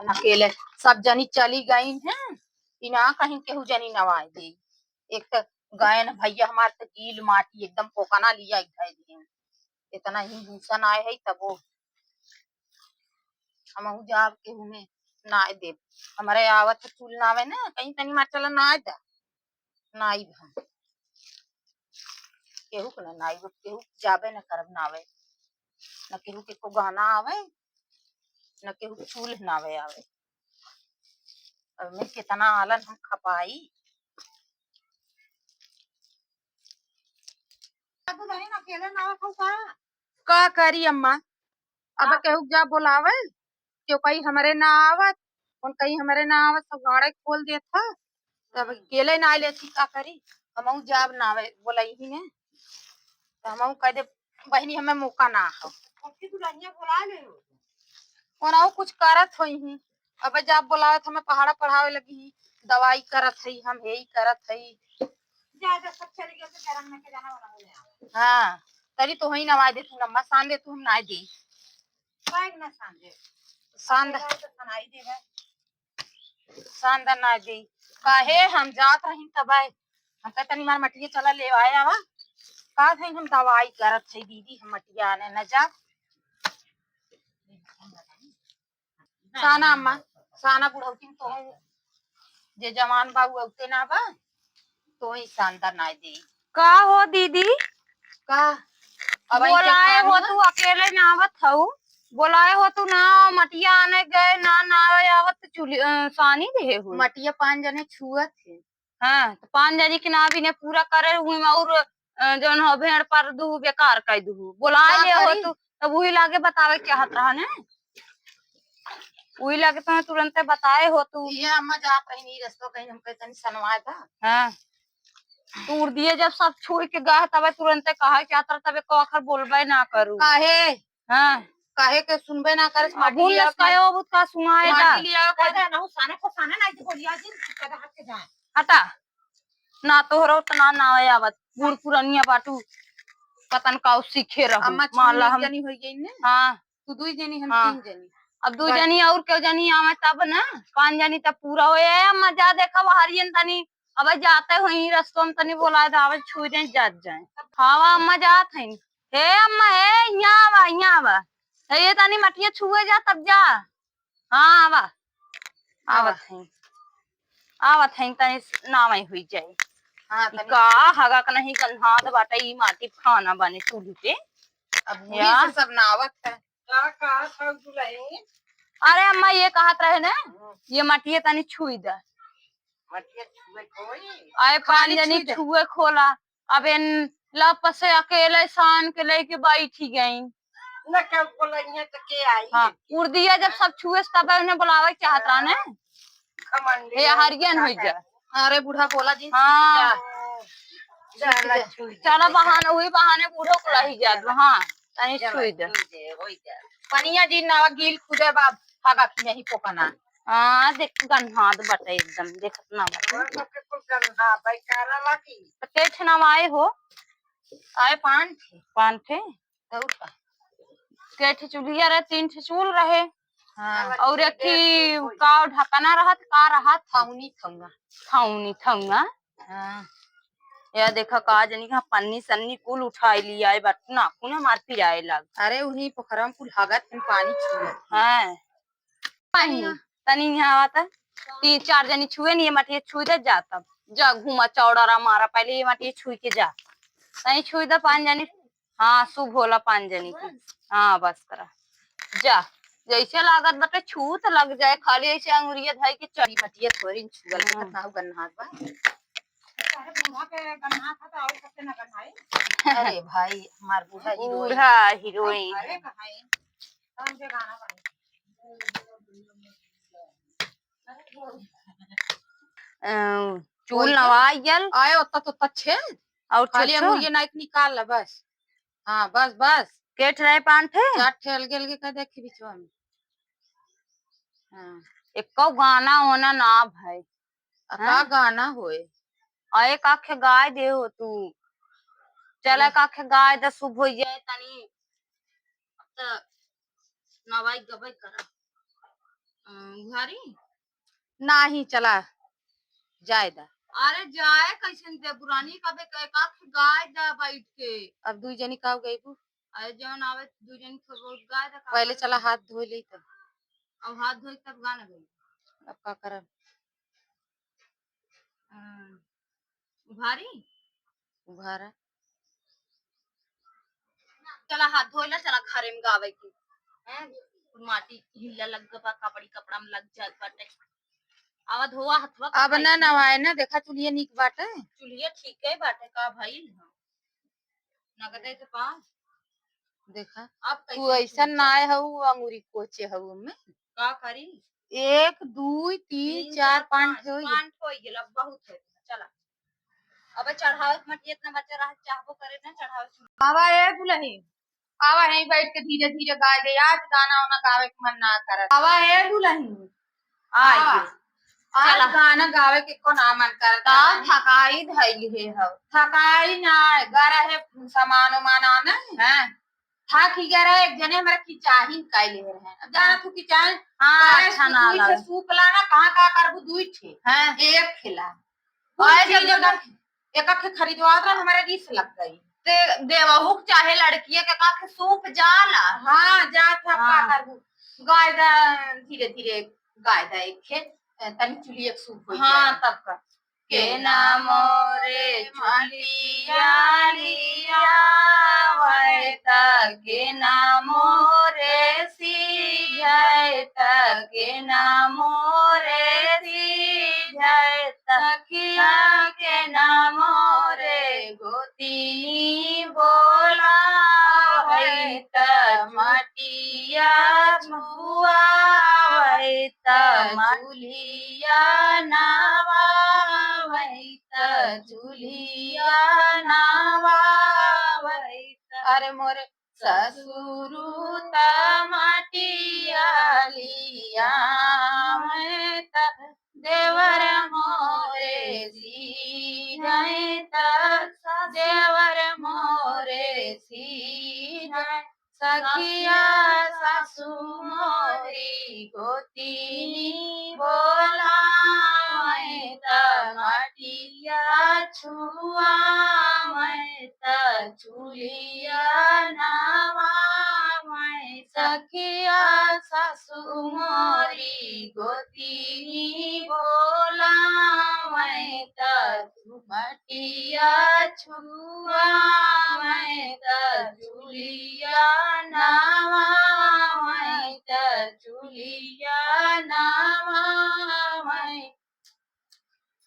अकेले सब जनी चली गई हैं इना कहीं केहू जनी नवाई दे। एक तो गए न भैया हमारे तो गील माटी एकदम पोकना लिया इधर दिन इतना ही भूषण आए है तब वो हम जाब केहू में ना दे हमारे आवत चूल नावे ना कहीं तनी मार चला ना दा नाई हम केहू के ना नाई केहू जाबे न करब नावे न केहू के को गाना आवे न केहू चूल नावे आवे और मैं कितना आलन हम खपाई का करी अम्मा अब केहू जा बोलावे क्यों कहीं हमारे ना आवत कौन कहीं हमारे ना आवत सब गाड़े खोल दिया था तब अकेले ना लेती का करी हम जाब ना आवे बोला ही ने तो हम कह दे बहनी हमें मौका ना हो और आओ कुछ करत होई ही अब जब बोलावत हमें पहाड़ा पढ़ावे लगी दवाई करत है हम यही करत है ज्यादा सब चले गए तो गरम में के जाना वाला हां तरी तो ही नवा दे तू नम्मा सान दे तू हम ना दे बैग ना सान दे सान दे तो सुनाई देगा सान दे ना दे काहे हम जात रही तब हम कहते नहीं मार मटिया चला ले आया वा का है हम दवाई करत है दीदी हम मटिया ने न जा साना अम्मा साना बुढ़ौती तो जे जवान बाबू औते ना बा तो ही शानदार ना दे का हो दीदी का अब बोलाए हो तू अकेले ना आवत हऊ बोलाए हो तू ना मटिया आने गए ना ना आवत चुली सानी दे हो मटिया 5 जने छुअत है हां तो 5 जने के ना भी ने पूरा करे हुई और जौन हो भेड़ पर दू बेकार कह दू बोलाए ले हो तू तब वही लागे बतावे क्या हाथ रहा ने वही लगे तो तुरंत बताए हो तू ये अम्मा जात रही नहीं रस्तो कहीं हम कहते सनवाए था हां तूर दिए जब सब छुई के गए तबे तुरंत कहा क्या तबे को आखर बोलबे ना करू काहे हां काहे के सुनबे ना करे माटी लिया कायो बुत का सुनाए दा माटी लिया कहदा ना साने को साने ना जी बोलिया जी कदा हाथ के जाए हटा ना तोहरो तना ना आवत बूढ़ पुरानिया बाटू पतन का सीखे रहू माला हम जनी हो गई ने हां तू दुई जनी हम 3 जनी अब 2 जनी और क्यों जनी आवे तब ना 5 जनी तब पूरा होए मजा देखा हरियन तनी अब जाते हुई रस्तों में तनी बोला दावे छुई दे जात जाए हावा अम्मा जात है हे अम्मा हे यहाँ आवा ये तनी मटिया छुए जा तब जा हां आवा आवत है तनी नावे हुई जाए हां का हगा का नहीं गन्हात बाटा ई माटी खाना बने चूल्ही पे अब ये सब नावत है का सब दुलाई अरे अम्मा ये कहत रहे ना ये मटिया तनी छुई दा मटिया छुए कोई आए 5 जनी छुए खोला अब इन लप से अकेले शान के लेके बैठी गई न क्या बोलइया तो के आई हां उर्दिया जब सब छुए तब उन्हें बुलावे चाहत रहा ने खमंडी ये हरियन हो जा अरे बूढ़ा बोला जी हां जा चलो बहाने हुई बहाने बूढ़ो को रही जात हां तनी छुई दे पनिया जी नावा गील खुदे बाप हगा की नहीं पोकना हां देख गन्हात बटे एकदम देखत ना बटे सबके कुल गन्हा बैकारा लागी ते छनावाए हो आए 5 थे के चूल्हिया रहे 3 चूल रहे हां और एक का ढकना रहत का रहत थाउनी थंगा हां या देखा का जनी का पन्नी सन्नी कुल उठाई लिया है बटना कुना मार पिराए लग अरे उही पोखरा में कुल हगत पानी छुए हां तनी यहाँ आता 3-4 जनी छुए नहीं मटिया छुई दे जाता जा घुमा चौड़ा मारा पहले ये मटिया छुई के जा तनी छुई दे 5 जनी हां शुभ होला 5 जनी की हां बस करा जा जैसे लागत बटे छूत लग जाए खाली ऐसे अंगुरिया धाई के चली मटिया थोड़ी छुअल कितना गन्हात बा अरे बूढ़ा के गन्हा था तो और कितने न गन्हाए अरे भाई हमार बूढ़ा हीरोइन अरे कहाई हम के गाना बने चूल नवाइल आए ओत्ता तो तच्छे और खाली अंगुरिया नाइक निकाल ला बस हां बस केठ रहे 5 थे 4 ठे अलगे का देखी बिचवा में हां एक गाना होना ना भाई का गाना होए आए काखे गाय दे हो तू चला काखे गाय द शुभ हो जाए तनी त नवाई गबई करा घरी नाही चला जायदा। अरे जाए कैसे दे पुरानी कबे का गाय दा बैठ के अब दुई जनी का गई बू अरे जौन आवे दू जन गाय दा का पहले चला हाथ धो ले तब अब हाथ धोई तब गाना गई अब का करब भारी उघारा चला हाथ धोइला चला घरे में गावे की हैं माटी हिल्ला लग गबा कपड़ी कपड़ा में लग जात बाटे आवा धोआ हथवा अब ना नवाए ना देखा चुलिए निक बाटे चुलिया ठीक है बाटे का भाई नगदे के पास देखा अब तू ऐसा ना हऊ अंगूरी कोचे हऊ में का करी 1 2 3 4 5 होई पांच हो गेल अब बहुत है चला अब चढ़ावे मत इतना बच्चा रह चाहबो करे ना चढ़ावे आवा ए दुल्ही आवा यहीं बैठ के धीरे धीरे गा दे आज गाना वाना गावे के मन ना करत आवा ए दुल्ही आवा आज गाना गावे के को ना मन करता थकाई धैली है हव थकाई ना गरा है सामान उमान आना है थक ही गया एक जने हमारा किचाही काइले है अब जाना तू किचाही हां अच्छा ना लगे सूप लाना कहां का करबू दुई ठे हैं एक खिला ओए जब एक के खरीदवा रहा हमारे रिस लग गई ते देवहू चाहे लड़किए के का सूप जाला हाँ जा था हाँ। का करबू गाय दा धीरे धीरे गाय दा एक खेत तनी चुली एक सूप हो हाँ तब का के नाम रे मलिया लिया वै के नामो रे सीझै के नामो रे सीझै सखिया के नामो रे गोती बोला वै मटिया छुआ वै चूलिया नावा चूलिया नावा अरे मोरे ससुरु माटिया लिया देवर मोरे सी देवर मोरे सी सखिया सासु मोरी गोतीनी बोला मटिया छुआ चूलिया नावा सखिया सासु मोरी गोतीनी बोला मटिया छुआ चूलिया नावा चूलिया नावा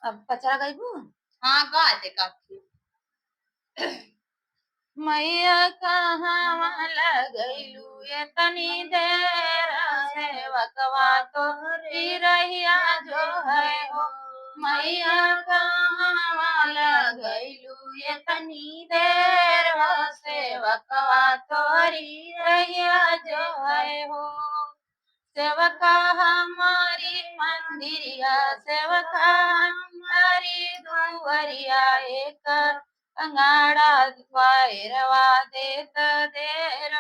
अब पचरा गई बू हाँ गा दे काफी मैया कहाँ लगैलू ये तनी देर से वकवा तो रहिया जो है हो मैया कहाँ लगैलू ये तनी देर से वकवा तो रहिया जो है हो सेवका हमारी मंदिरिया सेवका हमारी दुवरिया एक अंगाड़ा पैरवा देत देर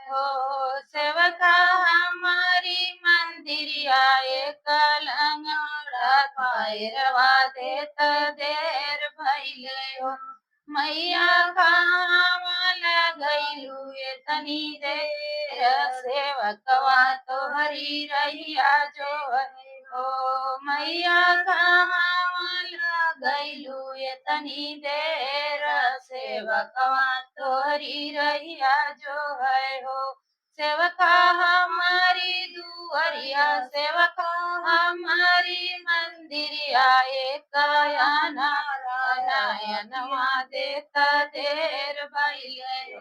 हो सेवका हमारी मंदिरिया एक अंगाड़ा पैरवा देत देर भइले हो मैया कहाँ लगैलू ये तनी देर सेवकवा तो हरी रहिया जो है ओ मैया कहाँ लगैलू ये तनी देर सेवकवा तो हरी रहिया जो है हो सेवका हमारी दुआरिया सेवका हमारी मंदिरिया एक नारायणवा देता देर भइले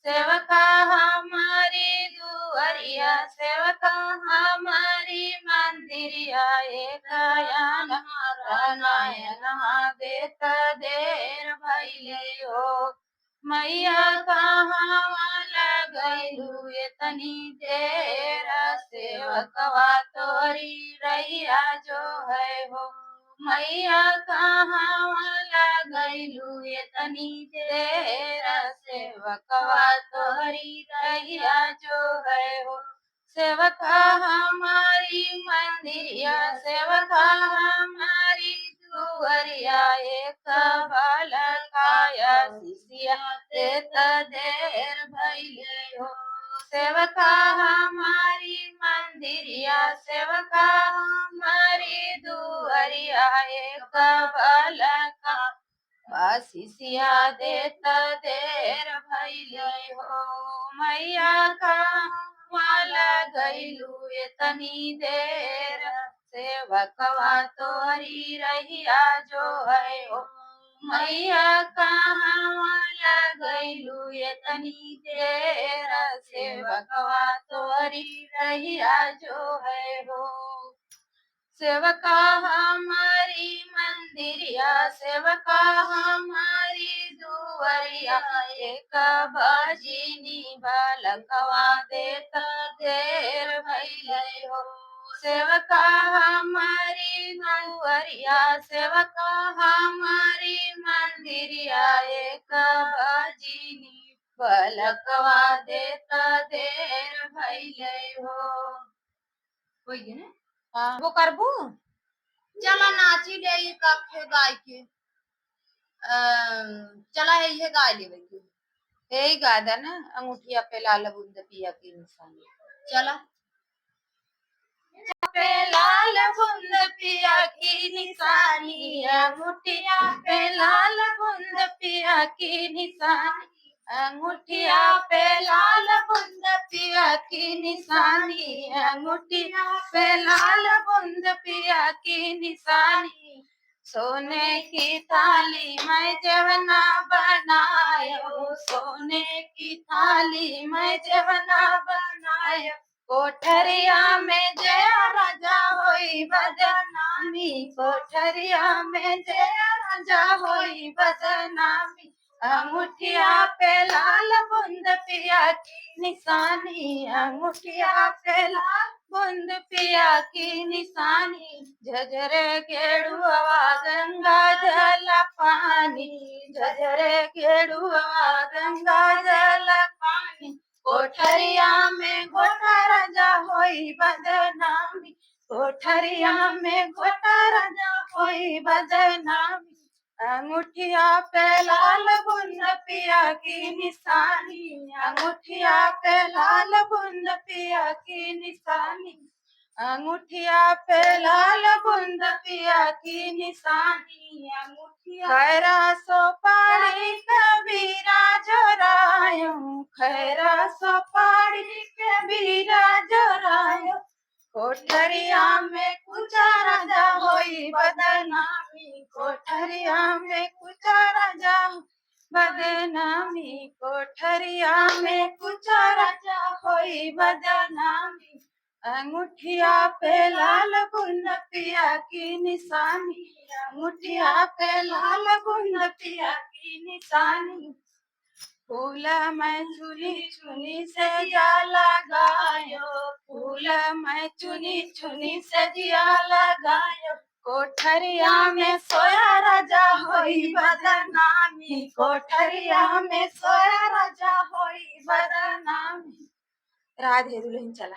सेवका हमारी दुआरिया सेवका हमारी मंदिरिया एक नारायणवा देता देर भइले हो मैया कहाँ लगैलू ये तनी देर सेवकवा तोरी रहिया जो है हो मैया कहाँ लगैलू ये तनी देर सेवकवा तोरी रहिया जो है हो सेवका हमारी मंदिरिया सेवका हमारी दुवरिया एक बालकाया शिष्या देत देर भइले हो सेवका हमारी मंदिरिया सेवका हमारी दुवरिया एक बालका शिष्या देत देर भइले हो मैया का माला गईलू इतनी देर सेवकवा तोरी रहिया जो है हो मैया कहाँ माला गईलू इतनी देर सेवकवा तोरी रहिया जो है हो सेवका हमारी मंदिरिया सेवका हमारी दुवरिया एक भजिनी बालकवा देत देर भइले हो सेवका हमारी दुवरिया सेवका हमारी मंदिरिया एक भजिनी बालकवा देत देर भइले हो हाँ वो करबू चला नाची ले कखे गाय के चला है ये गाय ले के यही गा दा ना अंगूठिया पे लाल बुंद पिया की निशानी चला पे लाल बुंद पिया की निशानी अंगूठिया पे लाल बुंद पिया की निशानी अंगूठिया पे लाल बुंद पिया की निशानी अंगूठिया पे लाल बुंद पिया की निशानी सोने की थाली में जवना बनायो सोने की थाली में जवना बनायो कोठरिया में जया राजा होई बदनामी कोठरिया में जया राजा होई बदनामी अंगूठिया पे लाल बुंद पिया की निशानी अंगूठिया पे लाल बुंद पिया की निशानी झझरे गेड़ुआ गंगा जल पानी झझरे गेड़ुआ गंगा जल पानी कोठरिया में घोटा राजा होई बदनामी कोठरिया में घोटा राजा होई बदनामी अंगूठिया पे लाल बुंद पिया की निशानी अंगूठिया पे लाल बुंद पिया की निशानी अंगूठिया पे लाल बुंद पिया की निशानी अंगूठिया खैरा सोपारी कबीरा जोरायो खैरा सोपारी कबीरा जोरायो कोठरिया में कुचा राजा होई बदनामी कोठरिया में कुचा राजा बदनामी कोठरिया में कुचा राजा होई बदनामी अंगूठिया पे लाल बुंद पिया की निशानी अंगूठिया पे लाल बुंद पिया की निशानी फूल मैं चुनी चुनी से जा लगायो फूल मैं चुनी चुनी से जिया लगायो कोठरिया में सोया राजा होई बदनामी कोठरिया में सोया राजा होई बदनामी राधे दुल्हन चला।